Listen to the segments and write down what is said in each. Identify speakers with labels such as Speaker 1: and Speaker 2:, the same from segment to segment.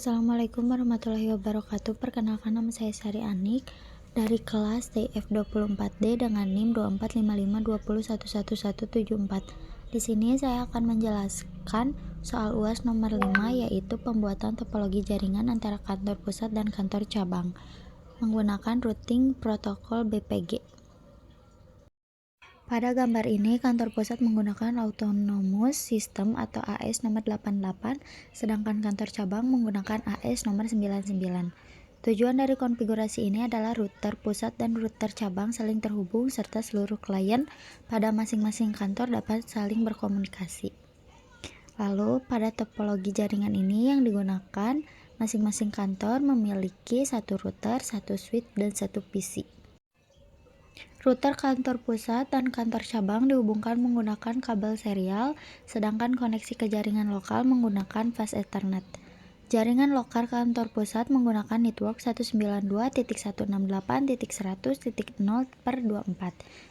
Speaker 1: Assalamualaikum warahmatullahi wabarakatuh. Perkenalkan, nama saya Sari Anik dari kelas TF24D dengan NIM 245520111174. Di sini saya akan menjelaskan soal UAS nomor 5, yaitu pembuatan topologi jaringan antara kantor pusat dan kantor cabang menggunakan routing protokol BPG. Pada gambar ini, kantor pusat menggunakan Autonomous System atau AS nomor 88, sedangkan kantor cabang menggunakan AS nomor 99. Tujuan dari konfigurasi ini adalah router pusat dan router cabang saling terhubung serta seluruh klien pada masing-masing kantor dapat saling berkomunikasi. Lalu, pada topologi jaringan ini yang digunakan, masing-masing kantor memiliki satu router, satu switch, dan satu PC. Router kantor pusat dan kantor cabang dihubungkan menggunakan kabel serial, sedangkan koneksi ke jaringan lokal menggunakan fast Ethernet. Jaringan lokal kantor pusat menggunakan network 192.168.100.0/24,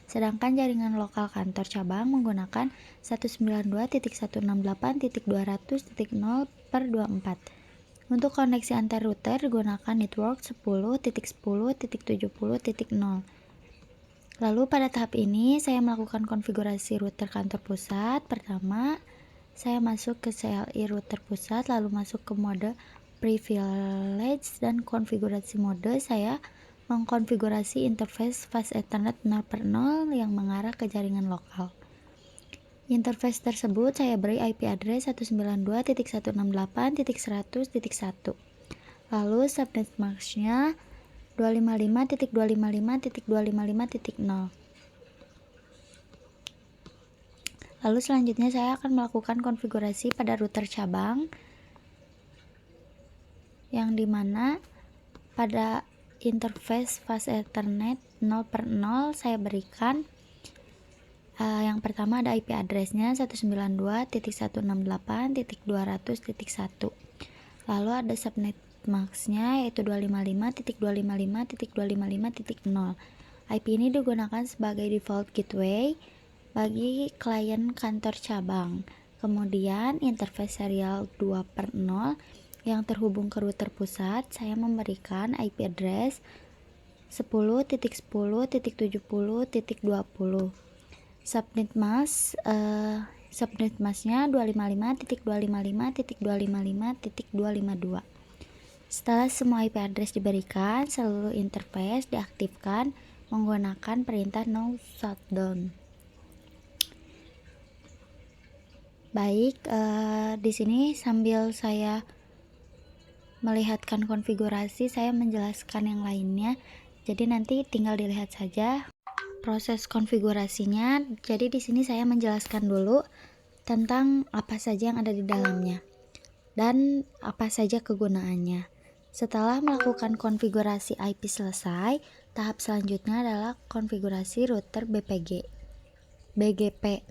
Speaker 1: sedangkan jaringan lokal kantor cabang menggunakan 192.168.200.0/24. Untuk koneksi antar router digunakan network 10.10.70.0. Lalu pada tahap ini saya melakukan konfigurasi router kantor pusat. Pertama, saya masuk ke CLI router pusat, lalu masuk ke mode privilege dan konfigurasi mode. Saya mengkonfigurasi interface fast Ethernet 0/0 yang mengarah ke jaringan lokal. Interface tersebut saya beri IP address 192.168.100.1. Lalu subnet masknya 255.255.255.0. Lalu selanjutnya saya akan melakukan konfigurasi pada router cabang, yang dimana pada interface fast Ethernet 0/0 saya berikan yang pertama ada IP addressnya 192.168.200.1. lalu ada subnet masknya yaitu 255.255.255.0. IP ini digunakan sebagai default gateway bagi klien kantor cabang. Kemudian interface serial 2/0 yang terhubung ke router pusat, saya memberikan IP address 10.10.70.20. Subnet masknya 255.255.255.252. Setelah semua IP address diberikan, seluruh interface diaktifkan menggunakan perintah no shutdown. Baik, di sini sambil saya melihatkan konfigurasi, saya menjelaskan yang lainnya. Jadi nanti tinggal dilihat saja proses konfigurasinya. Jadi di sini saya menjelaskan dulu tentang apa saja yang ada di dalamnya dan apa saja kegunaannya. Setelah melakukan konfigurasi IP selesai, tahap selanjutnya adalah konfigurasi router BGP.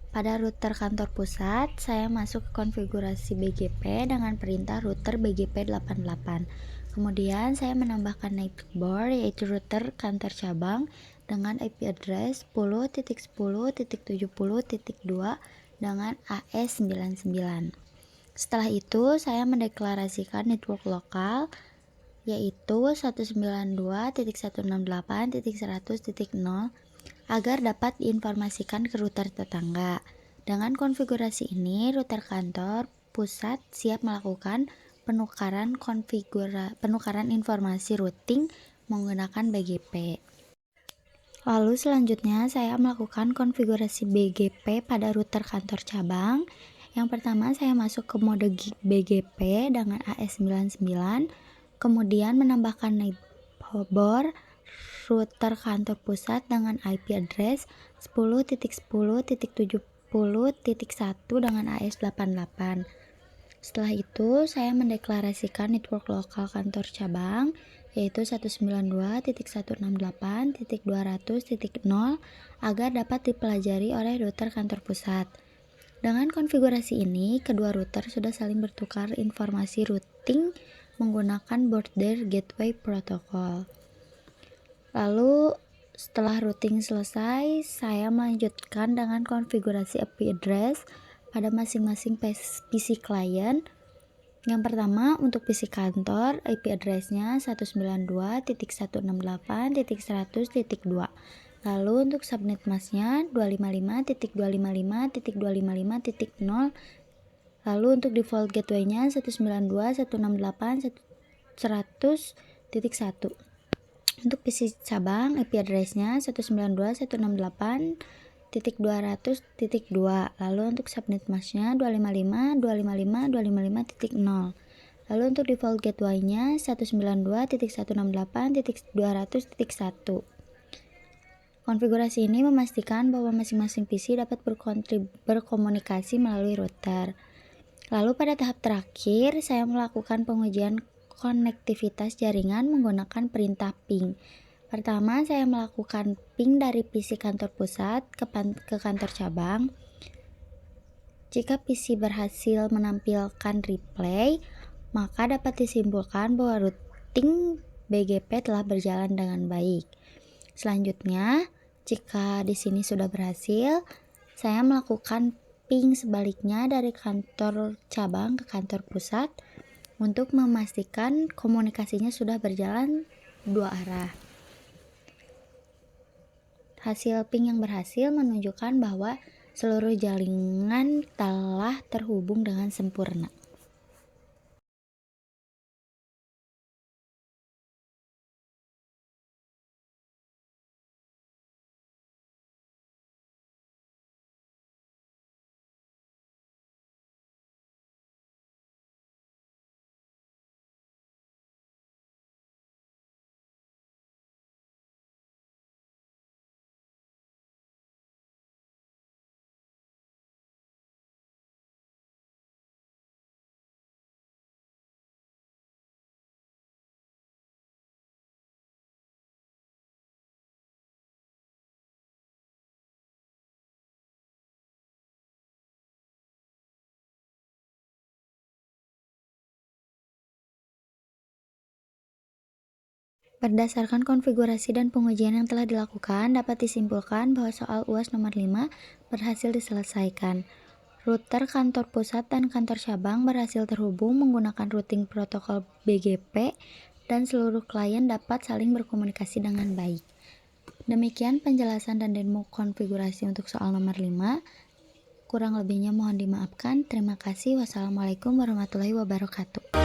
Speaker 1: Pada router kantor pusat, saya masuk ke konfigurasi BGP dengan perintah router BGP 88. Kemudian saya menambahkan network board yaitu router kantor cabang dengan IP address 10.10.70.2 dengan AS99. Setelah itu, saya mendeklarasikan network lokal yaitu 192.168.100.0 agar dapat diinformasikan ke router tetangga. Dengan konfigurasi ini, router kantor pusat siap melakukan penukaran informasi routing menggunakan BGP. Lalu selanjutnya saya melakukan konfigurasi BGP pada router kantor cabang. Yang pertama saya masuk ke mode BGP dengan AS99, kemudian menambahkan network router kantor pusat dengan IP address 10.10.70.1 dengan AS88. Setelah itu saya mendeklarasikan network lokal kantor cabang yaitu 192.168.200.0 agar dapat dipelajari oleh router kantor pusat. Dengan konfigurasi ini, kedua router sudah saling bertukar informasi routing menggunakan Border Gateway Protocol. Lalu setelah routing selesai, saya melanjutkan dengan konfigurasi IP address pada masing-masing PC client Yang pertama, untuk PC kantor, IP address-nya 192.168.100.2. Lalu untuk subnet mask-nya 255.255.255.0. Lalu untuk default gateway-nya 192.168.100.1. Untuk PC cabang, IP address-nya 192.168.200.2. Lalu untuk subnet mask-nya 255.255.255.0. Lalu untuk default gateway-nya 192.168.200.1. Konfigurasi ini memastikan bahwa masing-masing PC dapat berkomunikasi melalui router. Lalu pada tahap terakhir, saya melakukan pengujian konektivitas jaringan menggunakan perintah ping. Pertama, saya melakukan ping dari PC kantor pusat ke kantor cabang. Jika PC berhasil menampilkan replay, maka dapat disimpulkan bahwa routing BGP telah berjalan dengan baik. Selanjutnya, jika di sini sudah berhasil, saya melakukan ping sebaliknya dari kantor cabang ke kantor pusat untuk memastikan komunikasinya sudah berjalan dua arah. Hasil ping yang berhasil menunjukkan bahwa seluruh jaringan telah terhubung dengan sempurna. Berdasarkan konfigurasi dan pengujian yang telah dilakukan, dapat disimpulkan bahwa soal UAS nomor 5 berhasil diselesaikan. Router kantor pusat dan kantor cabang berhasil terhubung menggunakan routing protokol BGP dan seluruh klien dapat saling berkomunikasi dengan baik. Demikian penjelasan dan demo konfigurasi untuk soal nomor 5. Kurang lebihnya mohon dimaafkan. Terima kasih. Wassalamualaikum warahmatullahi wabarakatuh.